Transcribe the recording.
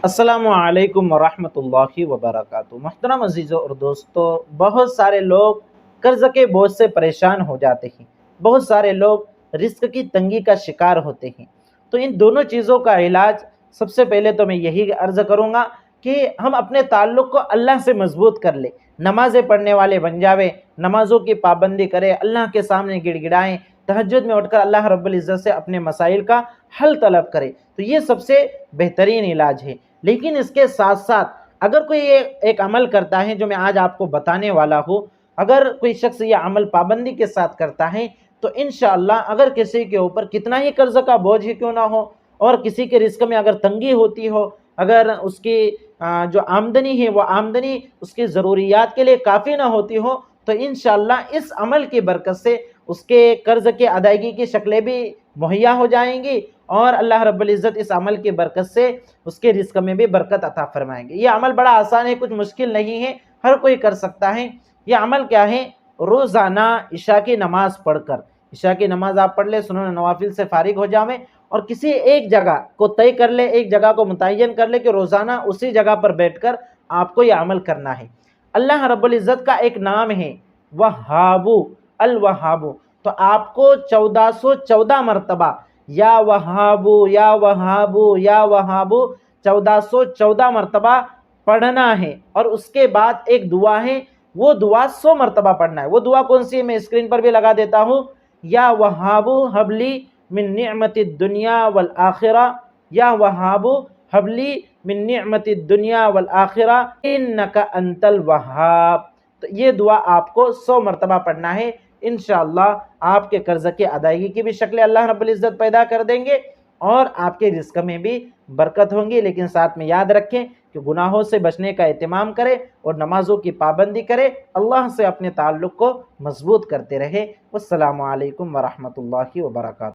السلام علیکم ورحمۃ اللہ وبرکاتہ۔ محترم عزیزوں اور دوستو، بہت سارے لوگ قرض کے بوجھ سے پریشان ہو جاتے ہیں، بہت سارے لوگ رزق کی تنگی کا شکار ہوتے ہیں۔ تو ان دونوں چیزوں کا علاج سب سے پہلے تو میں یہی عرض کروں گا کہ ہم اپنے تعلق کو اللہ سے مضبوط کر لیں، نمازیں پڑھنے والے بن جاویں، نمازوں کی پابندی کریں، اللہ کے سامنے گڑ گڑائیں، تہجد میں اٹھ کر اللہ رب العزت سے اپنے مسائل کا حل طلب کریں، تو یہ سب سے بہترین علاج ہے۔ لیکن اس کے ساتھ ساتھ اگر کوئی ایک عمل کرتا ہے جو میں آج آپ کو بتانے والا ہوں، اگر کوئی شخص یہ عمل پابندی کے ساتھ کرتا ہے تو انشاءاللہ اگر کسی کے اوپر کتنا ہی قرض کا بوجھ ہی کیوں نہ ہو، اور کسی کے رزق میں اگر تنگی ہوتی ہو، اگر اس کی جو آمدنی ہے وہ آمدنی اس کی ضروریات کے لیے کافی نہ ہوتی ہو، تو انشاءاللہ اس عمل کی برکت سے اس کے قرض کے ادائیگی کی شکلیں بھی مہیا ہو جائیں گی، اور اللہ رب العزت اس عمل کی برکت سے اس کے رزق میں بھی برکت عطا فرمائیں گے۔ یہ عمل بڑا آسان ہے، کچھ مشکل نہیں ہے، ہر کوئی کر سکتا ہے۔ یہ عمل کیا ہے؟ روزانہ عشاء کی نماز پڑھ کر، عشاء کی نماز آپ پڑھ لیں، سنن نوافل سے فارغ ہو جاویں، اور کسی ایک جگہ کو طے کر لے، ایک جگہ کو متعین کر لے کہ روزانہ اسی جگہ پر بیٹھ کر آپ کو یہ عمل کرنا ہے۔ اللہ رب العزت کا ایک نام ہے وہاب، الوہاب، تو آپ کو 1414 مرتبہ یا وہاب یا وہاب یا وہاب 1414 مرتبہ پڑھنا ہے، اور اس کے بعد ایک دعا ہے، وہ دعا 100 مرتبہ پڑھنا ہے۔ وہ دعا کون سی ہے میں اسکرین پر بھی لگا دیتا ہوں، یا وہاب حبلی من نعمت الدنیا والآخرہ، یا وہاب حبلی من نعمت الدنیا والآخرہ انک انت الوہاب۔ تو یہ دعا آپ کو 100 مرتبہ پڑھنا ہے، انشاءاللہ آپ کے قرض کی ادائیگی کی بھی شکلیں اللہ رب العزت پیدا کر دیں گے، اور آپ کے رزق میں بھی برکت ہوں گی۔ لیکن ساتھ میں یاد رکھیں کہ گناہوں سے بچنے کا اہتمام کریں اور نمازوں کی پابندی کریں، اللہ سے اپنے تعلق کو مضبوط کرتے رہیں۔ والسلام علیکم ورحمۃ اللہ وبرکاتہ۔